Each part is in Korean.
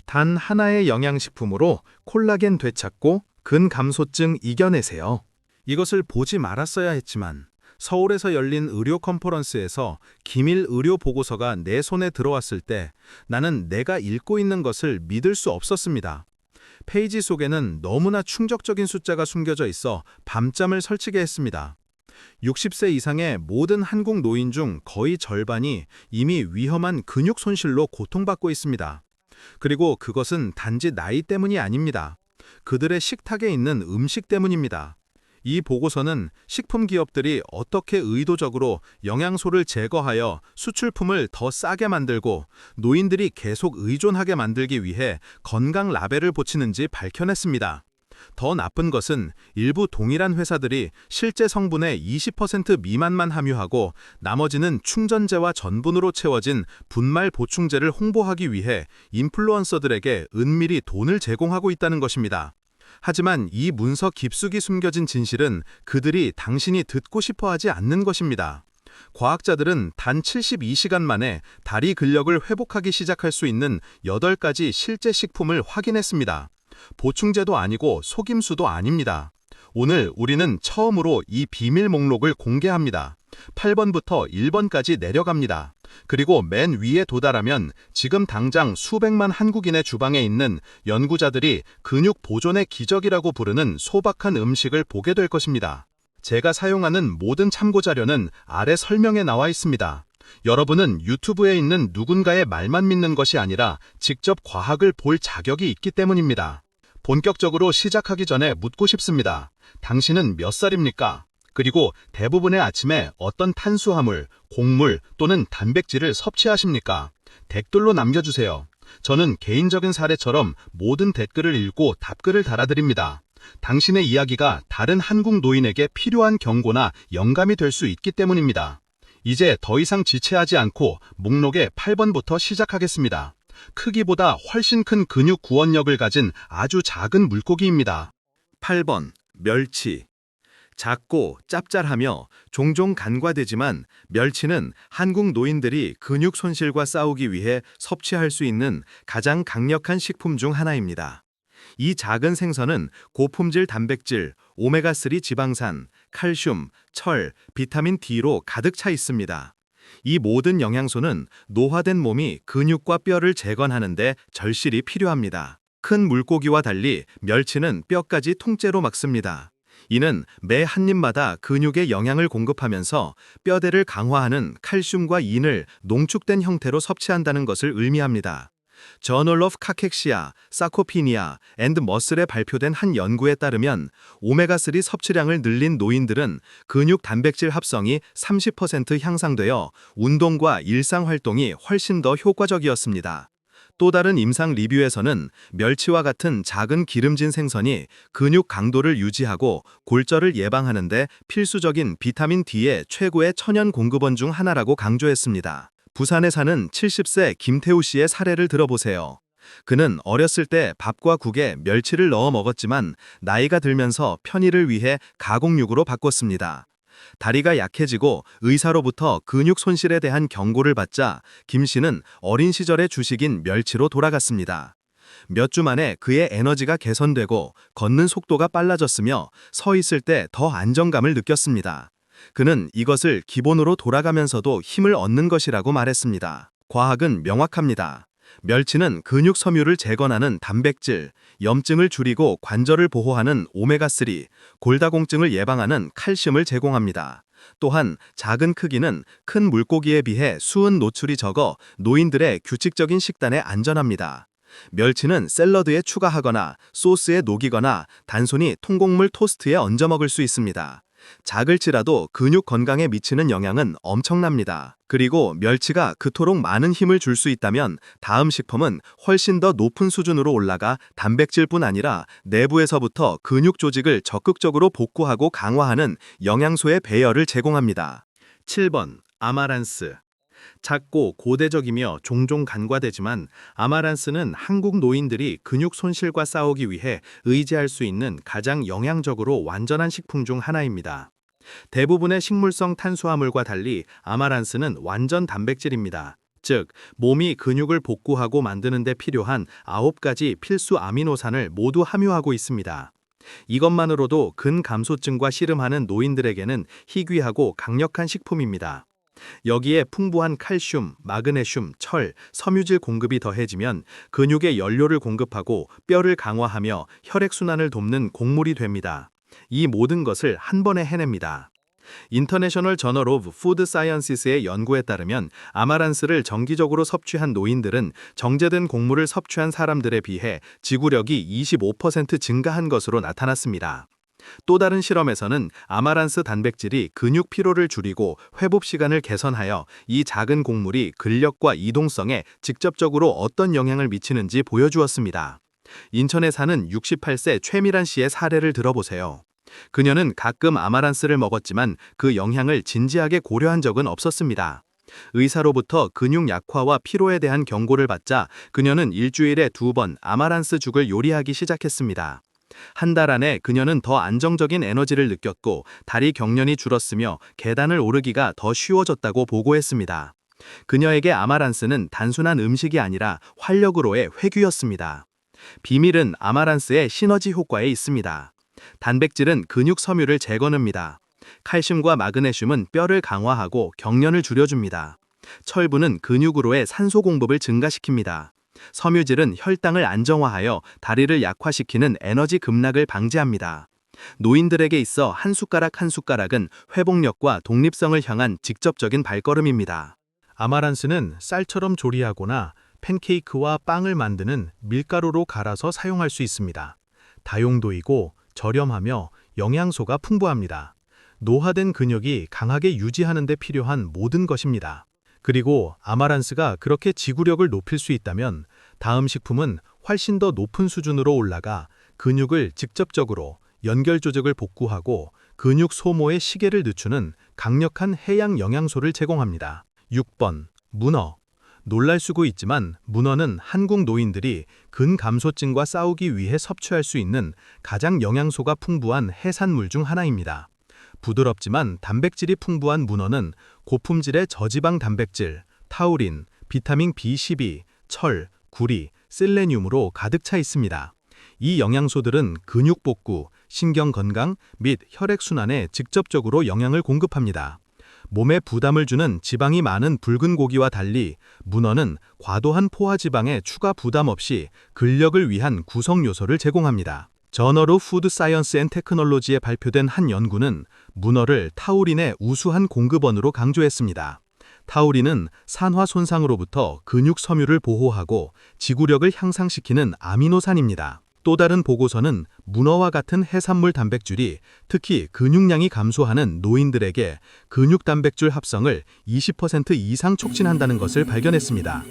단 하나의 영양식품으로 콜라겐 되찾고 근감소증 이겨내세요. 이것을 보지 말았어야 했지만 서울에서 열린 의료 컨퍼런스에서 기밀 의료 보고서가 내 손에 들어왔을 때 나는 내가 읽고 있는 것을 믿을 수 없었습니다. 페이지 속에는 너무나 충격적인 숫자가 숨겨져 있어 밤잠을 설치게 했습니다. 60세 이상의 모든 한국 노인 중 거의 절반이 이미 위험한 근육 손실로 고통받고 있습니다. 그리고 그것은 단지 나이 때문이 아닙니다. 그들의 식탁에 있는 음식 때문입니다. 이 보고서는 식품 기업들이 어떻게 의도적으로 영양소를 제거하여 수출품을 더 싸게 만들고 노인들이 계속 의존하게 만들기 위해 건강 라벨을 붙이는지 밝혀냈습니다. 더 나쁜 것은 일부 동일한 회사들이 실제 성분의 20% 미만만 함유하고 나머지는 충전재와 전분으로 채워진 분말 보충제를 홍보하기 위해 인플루언서들에게 은밀히 돈을 제공하고 있다는 것입니다. 하지만 이 문서 깊숙이 숨겨진 진실은 그들이 당신이 듣고 싶어 하지 않는 것입니다. 과학자들은 단 72시간 만에 다리 근력을 회복하기 시작할 수 있는 8가지 실제 식품을 확인했습니다. 보충제도 아니고 속임수도 아닙니다. 오늘 우리는 처음으로 이 비밀 목록을 공개합니다. 8번부터 1번까지 내려갑니다. 그리고 맨 위에 도달하면 지금 당장 수백만 한국인의 주방에 있는 연구자들이 근육 보존의 기적이라고 부르는 소박한 음식을 보게 될 것입니다. 제가 사용하는 모든 참고 자료는 아래 설명에 나와 있습니다. 여러분은 유튜브에 있는 누군가의 말만 믿는 것이 아니라 직접 과학을 볼 자격이 있기 때문입니다. 본격적으로 시작하기 전에 묻고 싶습니다. 당신은 몇 살입니까? 그리고 대부분의 아침에 어떤 탄수화물, 곡물 또는 단백질을 섭취하십니까? 댓글로 남겨주세요. 저는 개인적인 사례처럼 모든 댓글을 읽고 답글을 달아드립니다. 당신의 이야기가 다른 한국 노인에게 필요한 경고나 영감이 될 수 있기 때문입니다. 이제 더 이상 지체하지 않고 목록의 8번부터 시작하겠습니다. 크기보다 훨씬 큰 근육 구원력을 가진 아주 작은 물고기입니다. 8번, 멸치. 작고 짭짤하며 종종 간과되지만 멸치는 한국 노인들이 근육 손실과 싸우기 위해 섭취할 수 있는 가장 강력한 식품 중 하나입니다. 이 작은 생선은 고품질 단백질, 오메가3 지방산, 칼슘, 철, 비타민 D로 가득 차 있습니다. 이 모든 영양소는 노화된 몸이 근육과 뼈를 재건하는 데 절실히 필요합니다. 큰 물고기와 달리 멸치는 뼈까지 통째로 막습니다. 이는 매 한 입마다 근육에 영양을 공급하면서 뼈대를 강화하는 칼슘과 인을 농축된 형태로 섭취한다는 것을 의미합니다. 저널 오브 카캑시아, 사코피니아 앤드 머슬에 발표된 한 연구에 따르면 오메가3 섭취량을 늘린 노인들은 근육 단백질 합성이 30% 향상되어 운동과 일상 활동이 훨씬 더 효과적이었습니다. 또 다른 임상 리뷰에서는 멸치와 같은 작은 기름진 생선이 근육 강도를 유지하고 골절을 예방하는 데 필수적인 비타민 D의 최고의 천연 공급원 중 하나라고 강조했습니다. 부산에 사는 70세 김태우 씨의 사례를 들어보세요. 그는 어렸을 때 밥과 국에 멸치를 넣어 먹었지만 나이가 들면서 편의를 위해 가공육으로 바꿨습니다. 다리가 약해지고 의사로부터 근육 손실에 대한 경고를 받자 김 씨는 어린 시절의 주식인 멸치로 돌아갔습니다. 몇 주 만에 그의 에너지가 개선되고 걷는 속도가 빨라졌으며 서 있을 때 더 안정감을 느꼈습니다. 그는 이것을 기본으로 돌아가면서도 힘을 얻는 것이라고 말했습니다. 과학은 명확합니다. 멸치는 근육 섬유를 재건하는 단백질, 염증을 줄이고 관절을 보호하는 오메가3, 골다공증을 예방하는 칼슘을 제공합니다. 또한 작은 크기는 큰 물고기에 비해 수은 노출이 적어 노인들의 규칙적인 식단에 안전합니다. 멸치는 샐러드에 추가하거나 소스에 녹이거나 단순히 통곡물 토스트에 얹어 먹을 수 있습니다. 작을지라도 근육 건강에 미치는 영향은 엄청납니다. 그리고 멸치가 그토록 많은 힘을 줄 수 있다면 다음 식품은 훨씬 더 높은 수준으로 올라가 단백질뿐 아니라 내부에서부터 근육 조직을 적극적으로 복구하고 강화하는 영양소의 배열을 제공합니다. 7번, 아마란스. 작고 고대적이며 종종 간과되지만 아마란스는 한국 노인들이 근육 손실과 싸우기 위해 의지할 수 있는 가장 영양적으로 완전한 식품 중 하나입니다. 대부분의 식물성 탄수화물과 달리 아마란스는 완전 단백질입니다. 즉, 몸이 근육을 복구하고 만드는 데 필요한 9가지 필수 아미노산을 모두 함유하고 있습니다. 이것만으로도 근감소증과 씨름하는 노인들에게는 희귀하고 강력한 식품입니다. 여기에 풍부한 칼슘, 마그네슘, 철, 섬유질 공급이 더해지면 근육에 연료를 공급하고 뼈를 강화하며 혈액순환을 돕는 곡물이 됩니다. 이 모든 것을 한 번에 해냅니다. 인터내셔널 저널 오브 푸드 사이언시스의 연구에 따르면 아마란스를 정기적으로 섭취한 노인들은 정제된 곡물을 섭취한 사람들에 비해 지구력이 25% 증가한 것으로 나타났습니다. 또 다른 실험에서는 아마란스 단백질이 근육 피로를 줄이고 회복 시간을 개선하여 이 작은 곡물이 근력과 이동성에 직접적으로 어떤 영향을 미치는지 보여주었습니다. 인천에 사는 68세 최미란 씨의 사례를 들어보세요. 그녀는 가끔 아마란스를 먹었지만 그 영향을 진지하게 고려한 적은 없었습니다. 의사로부터 근육 약화와 피로에 대한 경고를 받자 그녀는 일주일에 2번 아마란스 죽을 요리하기 시작했습니다. 한 달 안에 그녀는 더 안정적인 에너지를 느꼈고 다리 경련이 줄었으며 계단을 오르기가 더 쉬워졌다고 보고했습니다. 그녀에게 아마란스는 단순한 음식이 아니라 활력으로의 회귀였습니다. 비밀은 아마란스의 시너지 효과에 있습니다. 단백질은 근육 섬유를 재건합니다. 칼슘과 마그네슘은 뼈를 강화하고 경련을 줄여줍니다. 철분은 근육으로의 산소 공급을 증가시킵니다. 섬유질은 혈당을 안정화하여 다리를 약화시키는 에너지 급락을 방지합니다. 노인들에게 있어 한 숟가락 한 숟가락은 회복력과 독립성을 향한 직접적인 발걸음입니다. 아마란스는 쌀처럼 조리하거나 팬케이크와 빵을 만드는 밀가루로 갈아서 사용할 수 있습니다. 다용도이고 저렴하며 영양소가 풍부합니다. 노화된 근육이 강하게 유지하는 데 필요한 모든 것입니다. 그리고 아마란스가 그렇게 지구력을 높일 수 있다면 다음 식품은 훨씬 더 높은 수준으로 올라가 근육을 직접적으로 연결 조직을 복구하고 근육 소모의 시계를 늦추는 강력한 해양 영양소를 제공합니다. 6번. 문어. 놀랄 수도 있지만 문어는 한국 노인들이 근감소증과 싸우기 위해 섭취할 수 있는 가장 영양소가 풍부한 해산물 중 하나입니다. 부드럽지만 단백질이 풍부한 문어는 고품질의 저지방 단백질, 타우린, 비타민 B12, 철, 구리, 셀레늄으로 가득 차 있습니다. 이 영양소들은 근육 복구, 신경 건강 및 혈액순환에 직접적으로 영향을 공급합니다. 몸에 부담을 주는 지방이 많은 붉은 고기와 달리 문어는 과도한 포화지방에 추가 부담 없이 근력을 위한 구성 요소를 제공합니다. 저널 오브 푸드 사이언스 앤 테크놀로지에 발표된 한 연구는 문어를 타우린의 우수한 공급원으로 강조했습니다. 타우린은 산화 손상으로부터 근육 섬유를 보호하고 지구력을 향상시키는 아미노산입니다. 또 다른 보고서는 문어와 같은 해산물 단백질이 특히 근육량이 감소하는 노인들에게 근육 단백질 합성을 20% 이상 촉진한다는 것을 발견했습니다.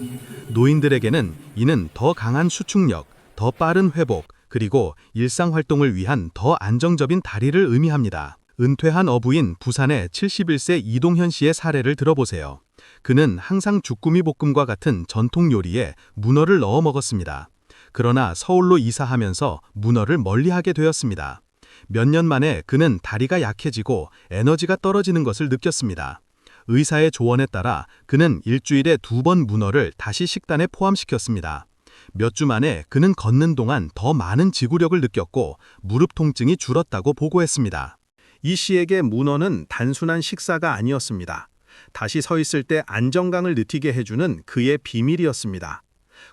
노인들에게는 이는 더 강한 수축력, 더 빠른 회복, 그리고 일상활동을 위한 더 안정적인 다리를 의미합니다. 은퇴한 어부인 부산의 71세 이동현 씨의 사례를 들어보세요. 그는 항상 주꾸미 볶음과 같은 전통 요리에 문어를 넣어 먹었습니다. 그러나 서울로 이사하면서 문어를 멀리하게 되었습니다. 몇 년 만에 그는 다리가 약해지고 에너지가 떨어지는 것을 느꼈습니다. 의사의 조언에 따라 그는 일주일에 2번 문어를 다시 식단에 포함시켰습니다. 몇 주 만에 그는 걷는 동안 더 많은 지구력을 느꼈고 무릎 통증이 줄었다고 보고했습니다. 이 씨에게 문어는 단순한 식사가 아니었습니다. 다시 서 있을 때 안정감을 느끼게 해주는 그의 비밀이었습니다.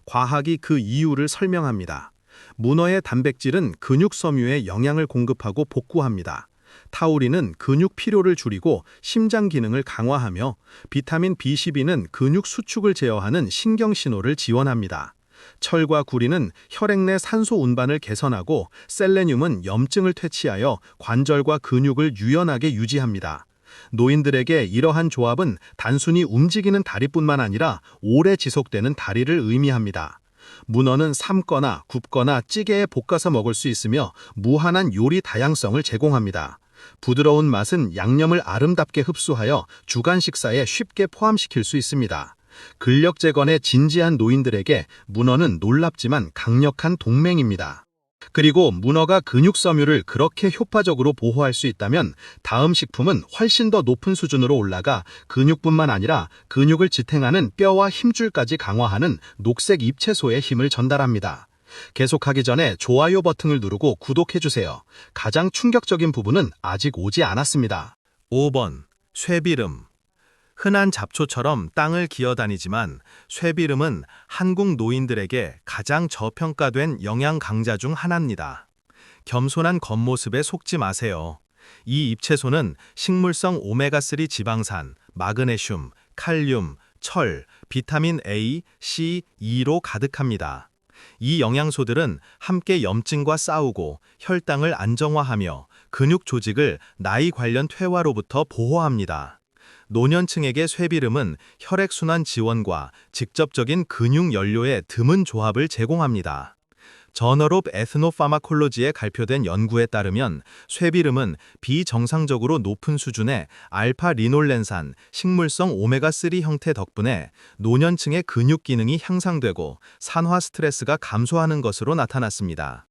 과학이 그 이유를 설명합니다. 문어의 단백질은 근육 섬유에 영양을 공급하고 복구합니다. 타우린은 근육 피로를 줄이고 심장 기능을 강화하며 비타민 B12는 근육 수축을 제어하는 신경 신호를 지원합니다. 철과 구리는 혈액 내 산소 운반을 개선하고 셀레늄은 염증을 퇴치하여 관절과 근육을 유연하게 유지합니다. 노인들에게 이러한 조합은 단순히 움직이는 다리뿐만 아니라 오래 지속되는 다리를 의미합니다. 문어는 삶거나 굽거나 찌개에 볶아서 먹을 수 있으며 무한한 요리 다양성을 제공합니다. 부드러운 맛은 양념을 아름답게 흡수하여 주간 식사에 쉽게 포함시킬 수 있습니다. 근력 재건에 진지한 노인들에게 문어는 놀랍지만 강력한 동맹입니다. 그리고 문어가 근육 섬유를 그렇게 효과적으로 보호할 수 있다면 다음 식품은 훨씬 더 높은 수준으로 올라가 근육뿐만 아니라 근육을 지탱하는 뼈와 힘줄까지 강화하는 녹색 잎채소의 힘을 전달합니다. 계속하기 전에 좋아요 버튼을 누르고 구독해주세요. 가장 충격적인 부분은 아직 오지 않았습니다. 5번. 쇠비름. 흔한 잡초처럼 땅을 기어다니지만 쇠비름은 한국 노인들에게 가장 저평가된 영양 강자 중 하나입니다. 겸손한 겉모습에 속지 마세요. 이 잎채소는 식물성 오메가3 지방산, 마그네슘, 칼륨, 철, 비타민 A, C, E로 가득합니다. 이 영양소들은 함께 염증과 싸우고 혈당을 안정화하며 근육 조직을 나이 관련 퇴화로부터 보호합니다. 노년층에게 쇠비름은 혈액순환 지원과 직접적인 근육 연료의 드문 조합을 제공합니다. 저널 오브 에스노파마콜로지에 발표된 연구에 따르면 쇠비름은 비정상적으로 높은 수준의 알파 리놀렌산, 식물성 오메가3 형태 덕분에 노년층의 근육 기능이 향상되고 산화 스트레스가 감소하는 것으로 나타났습니다.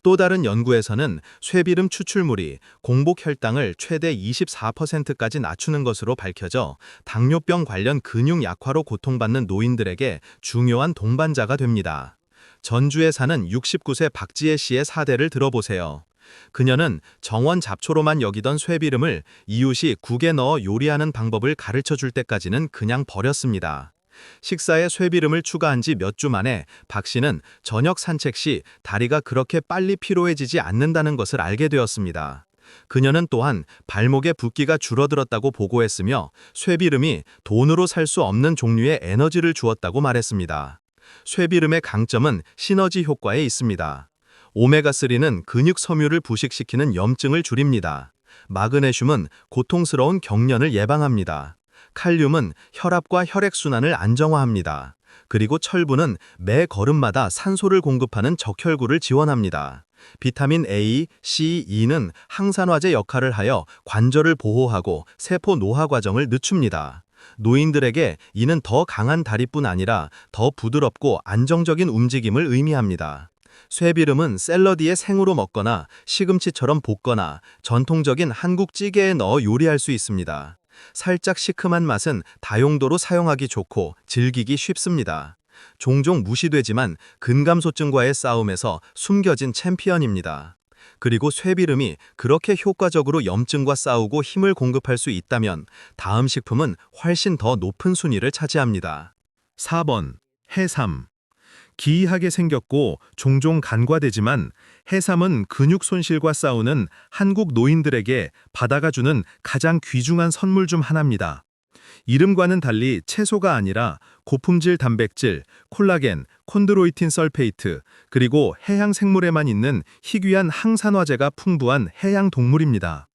또 다른 연구에서는 쇠비름 추출물이 공복 혈당을 최대 24%까지 낮추는 것으로 밝혀져 당뇨병 관련 근육 약화로 고통받는 노인들에게 중요한 동반자가 됩니다. 전주에 사는 69세 박지혜 씨의 사대를 들어보세요. 그녀는 정원 잡초로만 여기던 쇠비름을 이웃이 국에 넣어 요리하는 방법을 가르쳐 줄 때까지는 그냥 버렸습니다. 식사에 쇠비름을 추가한 지 몇 주 만에 박 씨는 저녁 산책 시 다리가 그렇게 빨리 피로해지지 않는다는 것을 알게 되었습니다. 그녀는 또한 발목의 붓기가 줄어들었다고 보고했으며 쇠비름이 돈으로 살 수 없는 종류의 에너지를 주었다고 말했습니다. 쇠비름의 강점은 시너지 효과에 있습니다. 오메가3는 근육 섬유를 부식시키는 염증을 줄입니다. 마그네슘은 고통스러운 경련을 예방합니다. 칼륨은 혈압과 혈액순환을 안정화합니다. 그리고 철분은 매 걸음마다 산소를 공급하는 적혈구를 지원합니다. 비타민 A, C, E는 항산화제 역할을 하여 관절을 보호하고 세포 노화 과정을 늦춥니다. 노인들에게 이는 더 강한 다리뿐 아니라 더 부드럽고 안정적인 움직임을 의미합니다. 쇠비름은 샐러드에 생으로 먹거나 시금치처럼 볶거나 전통적인 한국 찌개에 넣어 요리할 수 있습니다. 살짝 시큼한 맛은 다용도로 사용하기 좋고 즐기기 쉽습니다. 종종 무시되지만 근감소증과의 싸움에서 숨겨진 챔피언입니다. 그리고 쇠비름이 그렇게 효과적으로 염증과 싸우고 힘을 공급할 수 있다면 다음 식품은 훨씬 더 높은 순위를 차지합니다. 4번. 해삼. 기이하게 생겼고 종종 간과되지만 해삼은 근육 손실과 싸우는 한국 노인들에게 바다가 주는 가장 귀중한 선물 중 하나입니다. 이름과는 달리 채소가 아니라 고품질 단백질, 콜라겐, 콘드로이틴 설페이트, 그리고 해양 생물에만 있는 희귀한 항산화제가 풍부한 해양 동물입니다.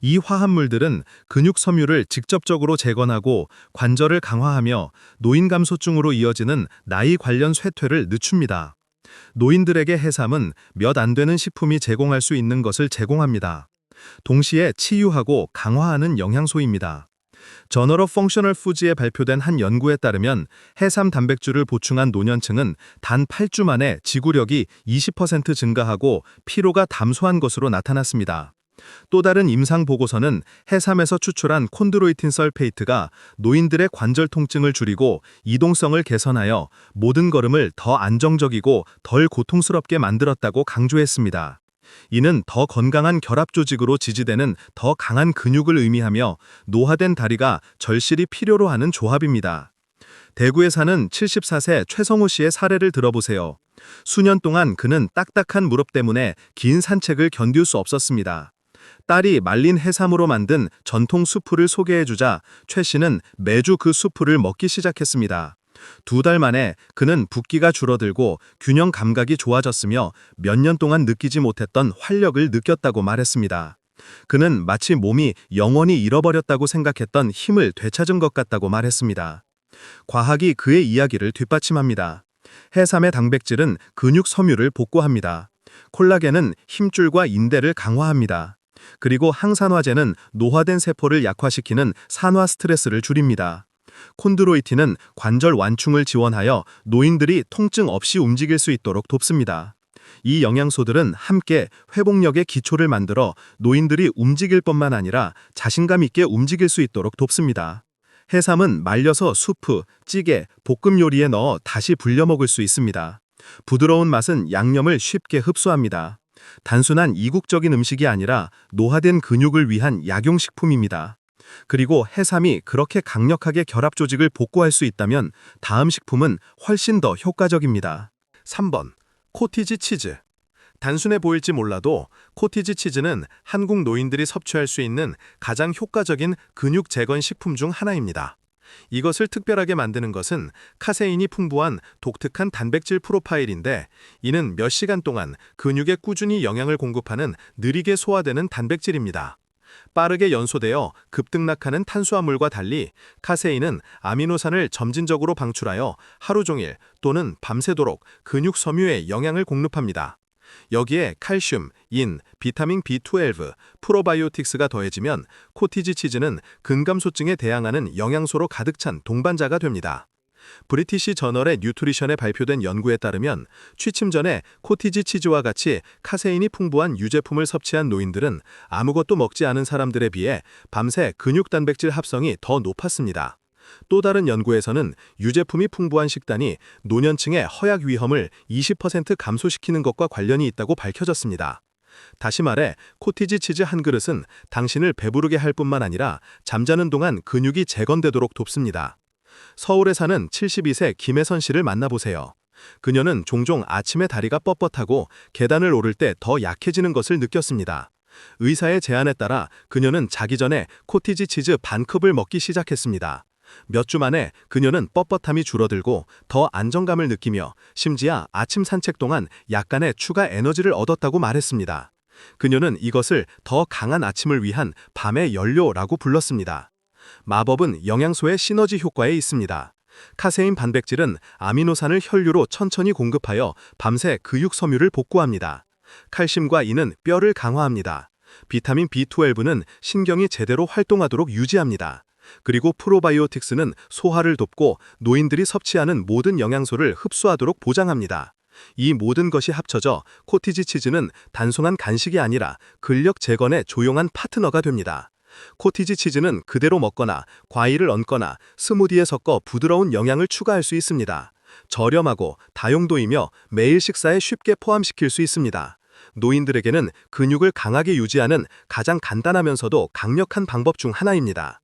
이 화합물들은 근육 섬유를 직접적으로 재건하고 관절을 강화하며 노인 감소증으로 이어지는 나이 관련 쇠퇴를 늦춥니다. 노인들에게 해삼은 몇 안 되는 식품이 제공할 수 있는 것을 제공합니다. 동시에 치유하고 강화하는 영양소입니다. 저널 오브 펑셔널 푸즈에 발표된 한 연구에 따르면 해삼 단백질을 보충한 노년층은 단 8주 만에 지구력이 20% 증가하고 피로가 감소한 것으로 나타났습니다. 또 다른 임상 보고서는 해삼에서 추출한 콘드로이틴 설페이트가 노인들의 관절 통증을 줄이고 이동성을 개선하여 모든 걸음을 더 안정적이고 덜 고통스럽게 만들었다고 강조했습니다. 이는 더 건강한 결합 조직으로 지지되는 더 강한 근육을 의미하며 노화된 다리가 절실히 필요로 하는 조합입니다. 대구에 사는 74세 최성호 씨의 사례를 들어보세요. 수년 동안 그는 딱딱한 무릎 때문에 긴 산책을 견딜 수 없었습니다. 딸이 말린 해삼으로 만든 전통 수프를 소개해주자 최 씨는 매주 그 수프를 먹기 시작했습니다. 2달 만에 그는 붓기가 줄어들고 균형 감각이 좋아졌으며 몇 년 동안 느끼지 못했던 활력을 느꼈다고 말했습니다. 그는 마치 몸이 영원히 잃어버렸다고 생각했던 힘을 되찾은 것 같다고 말했습니다. 과학이 그의 이야기를 뒷받침합니다. 해삼의 단백질은 근육 섬유를 복구합니다. 콜라겐은 힘줄과 인대를 강화합니다. 그리고 항산화제는 노화된 세포를 약화시키는 산화 스트레스를 줄입니다. 콘드로이틴은 관절 완충을 지원하여 노인들이 통증 없이 움직일 수 있도록 돕습니다. 이 영양소들은 함께 회복력의 기초를 만들어 노인들이 움직일 뿐만 아니라 자신감 있게 움직일 수 있도록 돕습니다. 해삼은 말려서 수프, 찌개, 볶음 요리에 넣어 다시 불려 먹을 수 있습니다. 부드러운 맛은 양념을 쉽게 흡수합니다. 단순한 이국적인 음식이 아니라 노화된 근육을 위한 약용식품입니다. 그리고 해삼이 그렇게 강력하게 결합 조직을 복구할 수 있다면 다음 식품은 훨씬 더 효과적입니다. 3번. 코티지 치즈. 단순해 보일지 몰라도 코티지 치즈는 한국 노인들이 섭취할 수 있는 가장 효과적인 근육 재건 식품 중 하나입니다. 이것을 특별하게 만드는 것은 카세인이 풍부한 독특한 단백질 프로파일인데, 이는 몇 시간 동안 근육에 꾸준히 영양을 공급하는 느리게 소화되는 단백질입니다. 빠르게 연소되어 급등락하는 탄수화물과 달리 카세인은 아미노산을 점진적으로 방출하여 하루 종일 또는 밤새도록 근육 섬유에 영양을 공급합니다. 여기에 칼슘, 인, 비타민 B12, 프로바이오틱스가 더해지면 코티지 치즈는 근감소증에 대항하는 영양소로 가득 찬 동반자가 됩니다. 브리티시 저널의 뉴트리션에 발표된 연구에 따르면 취침 전에 코티지 치즈와 같이 카세인이 풍부한 유제품을 섭취한 노인들은 아무것도 먹지 않은 사람들에 비해 밤새 근육 단백질 합성이 더 높았습니다. 또 다른 연구에서는 유제품이 풍부한 식단이 노년층의 허약 위험을 20% 감소시키는 것과 관련이 있다고 밝혀졌습니다. 다시 말해 코티지 치즈 한 그릇은 당신을 배부르게 할 뿐만 아니라 잠자는 동안 근육이 재건되도록 돕습니다. 서울에 사는 72세 김혜선 씨를 만나보세요. 그녀는 종종 아침에 다리가 뻣뻣하고 계단을 오를 때 더 약해지는 것을 느꼈습니다. 의사의 제안에 따라 그녀는 자기 전에 코티지 치즈 반 컵을 먹기 시작했습니다. 몇 주 만에 그녀는 뻣뻣함이 줄어들고 더 안정감을 느끼며 심지어 아침 산책 동안 약간의 추가 에너지를 얻었다고 말했습니다. 그녀는 이것을 더 강한 아침을 위한 밤의 연료라고 불렀습니다. 마법은 영양소의 시너지 효과에 있습니다. 카세인 단백질은 아미노산을 혈류로 천천히 공급하여 밤새 근육 섬유를 복구합니다. 칼슘과 인은 뼈를 강화합니다. 비타민 B12는 신경이 제대로 활동하도록 유지합니다. 그리고 프로바이오틱스는 소화를 돕고 노인들이 섭취하는 모든 영양소를 흡수하도록 보장합니다. 이 모든 것이 합쳐져 코티지 치즈는 단순한 간식이 아니라 근력 재건의 조용한 파트너가 됩니다. 코티지 치즈는 그대로 먹거나 과일을 얹거나 스무디에 섞어 부드러운 영양을 추가할 수 있습니다. 저렴하고 다용도이며 매일 식사에 쉽게 포함시킬 수 있습니다. 노인들에게는 근육을 강하게 유지하는 가장 간단하면서도 강력한 방법 중 하나입니다.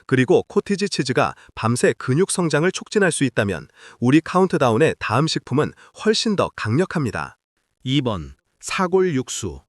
그리고 코티지 치즈가 밤새 근육 성장을 촉진할 수 있다면 우리 카운트다운의 다음 식품은 훨씬 더 강력합니다. 2번. 사골 육수.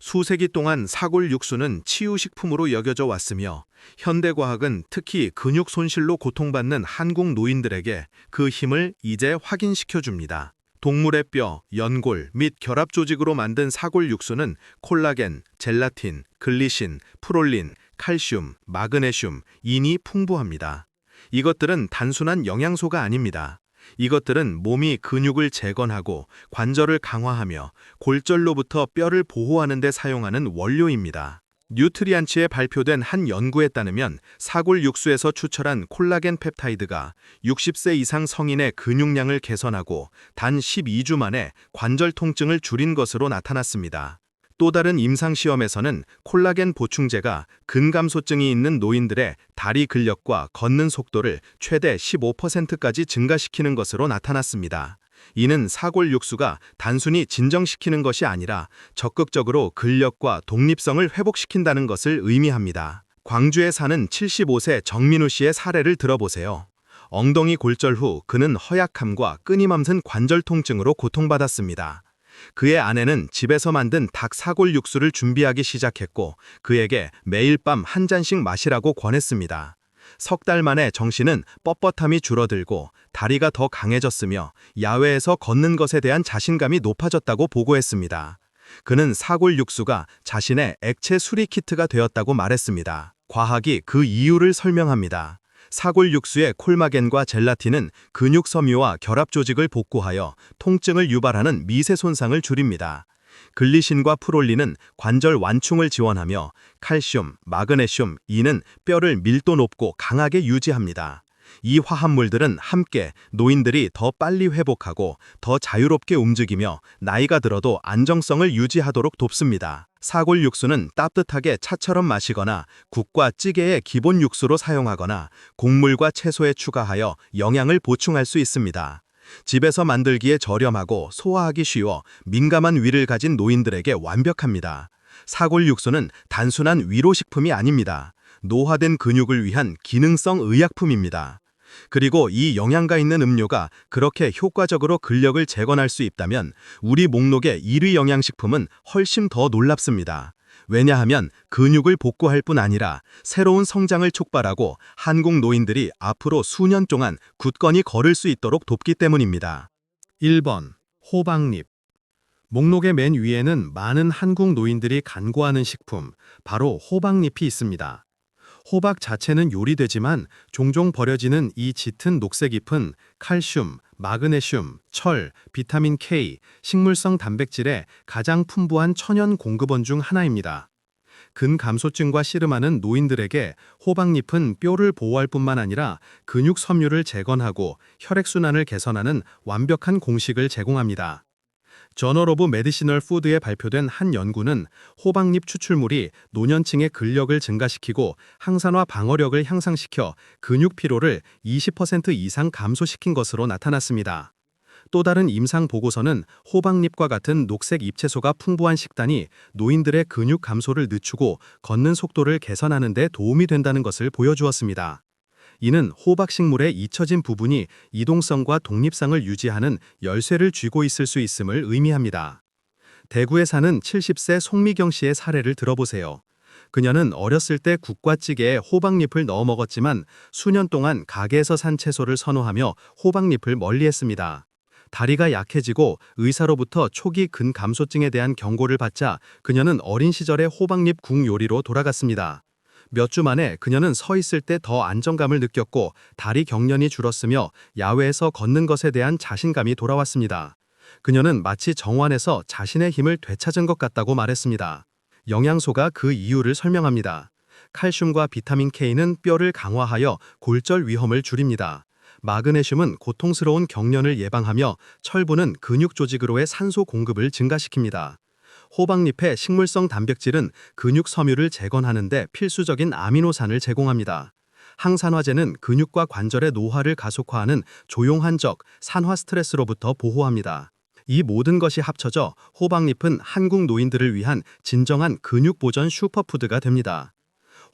수세기 동안 사골 육수는 치유식품으로 여겨져 왔으며 현대과학은 특히 근육 손실로 고통받는 한국 노인들에게 그 힘을 이제 확인시켜줍니다. 동물의 뼈, 연골 및 결합 조직으로 만든 사골 육수는 콜라겐, 젤라틴, 글리신, 프롤린, 칼슘, 마그네슘, 인이 풍부합니다. 이것들은 단순한 영양소가 아닙니다. 이것들은 몸이 근육을 재건하고 관절을 강화하며 골절로부터 뼈를 보호하는 데 사용하는 원료입니다. 뉴트리안츠에 발표된 한 연구에 따르면 사골 육수에서 추출한 콜라겐 펩타이드가 60세 이상 성인의 근육량을 개선하고 단 12주 만에 관절 통증을 줄인 것으로 나타났습니다. 또 다른 임상시험에서는 콜라겐 보충제가 근감소증이 있는 노인들의 다리 근력과 걷는 속도를 최대 15%까지 증가시키는 것으로 나타났습니다. 이는 사골 육수가 단순히 진정시키는 것이 아니라 적극적으로 근력과 독립성을 회복시킨다는 것을 의미합니다. 광주에 사는 75세 정민우 씨의 사례를 들어보세요. 엉덩이 골절 후 그는 허약함과 끊임없는 관절 통증으로 고통받았습니다. 그의 아내는 집에서 만든 닭 사골 육수를 준비하기 시작했고 그에게 매일 밤 한 잔씩 마시라고 권했습니다. 석 달 만에 정씨는 뻣뻣함이 줄어들고 다리가 더 강해졌으며 야외에서 걷는 것에 대한 자신감이 높아졌다고 보고했습니다. 그는 사골 육수가 자신의 액체 수리 키트가 되었다고 말했습니다. 과학이 그 이유를 설명합니다. 사골 육수의 콜라겐과 젤라틴은 근육 섬유와 결합 조직을 복구하여 통증을 유발하는 미세 손상을 줄입니다. 글리신과 프롤린은 관절 완충을 지원하며 칼슘, 마그네슘, 인은 뼈를 밀도 높고 강하게 유지합니다. 이 화합물들은 함께 노인들이 더 빨리 회복하고 더 자유롭게 움직이며 나이가 들어도 안정성을 유지하도록 돕습니다. 사골 육수는 따뜻하게 차처럼 마시거나 국과 찌개의 기본 육수로 사용하거나 곡물과 채소에 추가하여 영양을 보충할 수 있습니다. 집에서 만들기에 저렴하고 소화하기 쉬워 민감한 위를 가진 노인들에게 완벽합니다. 사골 육수는 단순한 위로식품이 아닙니다. 노화된 근육을 위한 기능성 의약품입니다. 그리고 이 영양가 있는 음료가 그렇게 효과적으로 근력을 재건할 수 있다면 우리 목록의 1위 영양식품은 훨씬 더 놀랍습니다. 왜냐하면 근육을 복구할 뿐 아니라 새로운 성장을 촉발하고 한국 노인들이 앞으로 수년 동안 굳건히 걸을 수 있도록 돕기 때문입니다. 1번. 호박잎. 목록의 맨 위에는 많은 한국 노인들이 간구하는 식품, 바로 호박잎이 있습니다. 호박 자체는 요리되지만 종종 버려지는 이 짙은 녹색 잎은 칼슘, 마그네슘, 철, 비타민 K, 식물성 단백질의 가장 풍부한 천연 공급원 중 하나입니다. 근감소증과 씨름하는 노인들에게 호박잎은 뼈를 보호할 뿐만 아니라 근육 섬유를 재건하고 혈액순환을 개선하는 완벽한 공식을 제공합니다. 저널 오브 메디시널 푸드에 발표된 한 연구는 호박잎 추출물이 노년층의 근력을 증가시키고 항산화 방어력을 향상시켜 근육 피로를 20% 이상 감소시킨 것으로 나타났습니다. 또 다른 임상 보고서는 호박잎과 같은 녹색 잎채소가 풍부한 식단이 노인들의 근육 감소를 늦추고 걷는 속도를 개선하는 데 도움이 된다는 것을 보여주었습니다. 이는 호박식물의 잊혀진 부분이 이동성과 독립성을 유지하는 열쇠를 쥐고 있을 수 있음을 의미합니다. 대구에 사는 70세 송미경 씨의 사례를 들어보세요. 그녀는 어렸을 때 국과 찌개에 호박잎을 넣어 먹었지만 수년 동안 가게에서 산 채소를 선호하며 호박잎을 멀리했습니다. 다리가 약해지고 의사로부터 초기 근감소증에 대한 경고를 받자 그녀는 어린 시절의 호박잎 국 요리로 돌아갔습니다. 몇 주 만에 그녀는 서 있을 때 더 안정감을 느꼈고 다리 경련이 줄었으며 야외에서 걷는 것에 대한 자신감이 돌아왔습니다. 그녀는 마치 정원에서 자신의 힘을 되찾은 것 같다고 말했습니다. 영양소가 그 이유를 설명합니다. 칼슘과 비타민 K는 뼈를 강화하여 골절 위험을 줄입니다. 마그네슘은 고통스러운 경련을 예방하며 철분은 근육 조직으로의 산소 공급을 증가시킵니다. 호박잎의 식물성 단백질은 근육 섬유를 재건하는 데 필수적인 아미노산을 제공합니다. 항산화제는 근육과 관절의 노화를 가속화하는 조용한적, 산화 스트레스로부터 보호합니다. 이 모든 것이 합쳐져 호박잎은 한국 노인들을 위한 진정한 근육 보전 슈퍼푸드가 됩니다.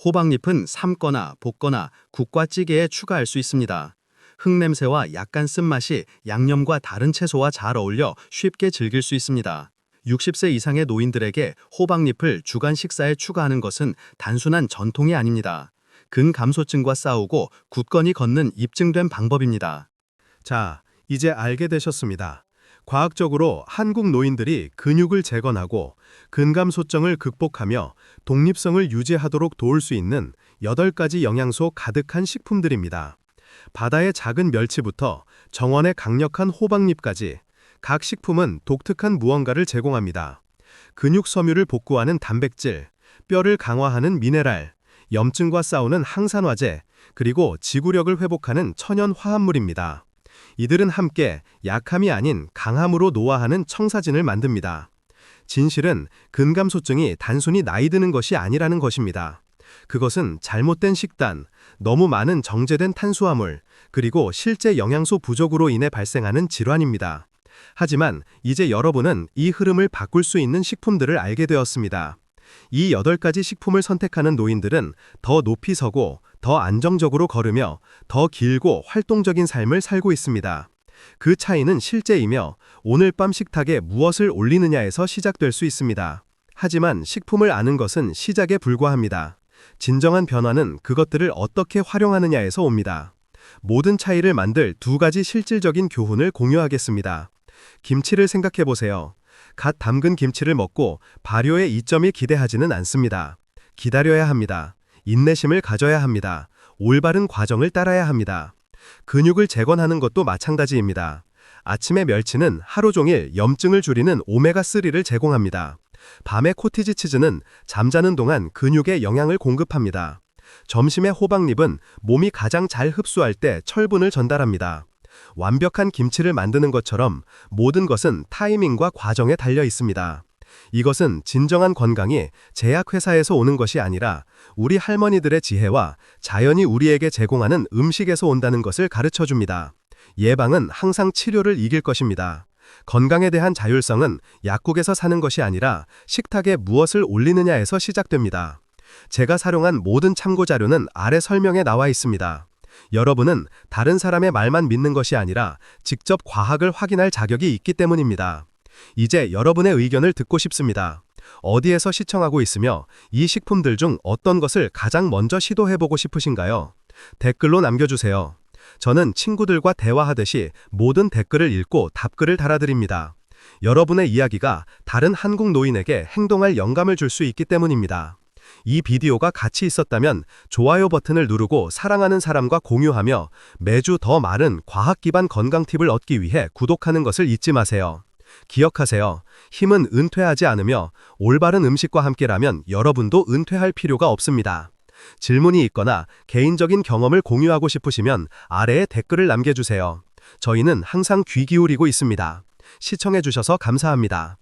호박잎은 삶거나 볶거나 국과 찌개에 추가할 수 있습니다. 흙냄새와 약간 쓴맛이 양념과 다른 채소와 잘 어울려 쉽게 즐길 수 있습니다. 60세 이상의 노인들에게 호박잎을 주간 식사에 추가하는 것은 단순한 전통이 아닙니다. 근감소증과 싸우고 굳건히 걷는 입증된 방법입니다. 자, 이제 알게 되셨습니다. 과학적으로 한국 노인들이 근육을 재건하고 근감소증을 극복하며 독립성을 유지하도록 도울 수 있는 8가지 영양소 가득한 식품들입니다. 바다의 작은 멸치부터 정원의 강력한 호박잎까지 각 식품은 독특한 무언가를 제공합니다. 근육 섬유를 복구하는 단백질, 뼈를 강화하는 미네랄, 염증과 싸우는 항산화제, 그리고 지구력을 회복하는 천연 화합물입니다. 이들은 함께 약함이 아닌 강함으로 노화하는 청사진을 만듭니다. 진실은 근감소증이 단순히 나이 드는 것이 아니라는 것입니다. 그것은 잘못된 식단, 너무 많은 정제된 탄수화물, 그리고 실제 영양소 부족으로 인해 발생하는 질환입니다. 하지만 이제 여러분은 이 흐름을 바꿀 수 있는 식품들을 알게 되었습니다. 이 8가지 식품을 선택하는 노인들은 더 높이 서고 더 안정적으로 걸으며 더 길고 활동적인 삶을 살고 있습니다. 그 차이는 실제이며 오늘 밤 식탁에 무엇을 올리느냐에서 시작될 수 있습니다. 하지만 식품을 아는 것은 시작에 불과합니다. 진정한 변화는 그것들을 어떻게 활용하느냐에서 옵니다. 모든 차이를 만들 2가지 실질적인 교훈을 공유하겠습니다. 김치를 생각해보세요. 갓 담근 김치를 먹고 발효의 이점이 기대하지는 않습니다. 기다려야 합니다. 인내심을 가져야 합니다. 올바른 과정을 따라야 합니다. 근육을 재건하는 것도 마찬가지입니다. 아침에 멸치는 하루 종일 염증을 줄이는 오메가3를 제공합니다. 밤에 코티지 치즈는 잠자는 동안 근육에 영양을 공급합니다. 점심의 호박잎은 몸이 가장 잘 흡수할 때 철분을 전달합니다. 완벽한 김치를 만드는 것처럼 모든 것은 타이밍과 과정에 달려 있습니다. 이것은 진정한 건강이 제약회사에서 오는 것이 아니라 우리 할머니들의 지혜와 자연이 우리에게 제공하는 음식에서 온다는 것을 가르쳐 줍니다. 예방은 항상 치료를 이길 것입니다. 건강에 대한 자율성은 약국에서 사는 것이 아니라 식탁에 무엇을 올리느냐에서 시작됩니다. 제가 사용한 모든 참고 자료는 아래 설명에 나와 있습니다. 여러분은 다른 사람의 말만 믿는 것이 아니라 직접 과학을 확인할 자격이 있기 때문입니다. 이제 여러분의 의견을 듣고 싶습니다. 어디에서 시청하고 있으며 이 식품들 중 어떤 것을 가장 먼저 시도해보고 싶으신가요? 댓글로 남겨주세요. 저는 친구들과 대화하듯이 모든 댓글을 읽고 답글을 달아드립니다. 여러분의 이야기가 다른 한국 노인에게 행동할 영감을 줄 수 있기 때문입니다. 이 비디오가 가치 있었다면 좋아요 버튼을 누르고 사랑하는 사람과 공유하며 매주 더 많은 과학 기반 건강 팁을 얻기 위해 구독하는 것을 잊지 마세요. 기억하세요. 힘은 은퇴하지 않으며 올바른 음식과 함께라면 여러분도 은퇴할 필요가 없습니다. 질문이 있거나 개인적인 경험을 공유하고 싶으시면 아래에 댓글을 남겨주세요. 저희는 항상 귀 기울이고 있습니다. 시청해주셔서 감사합니다.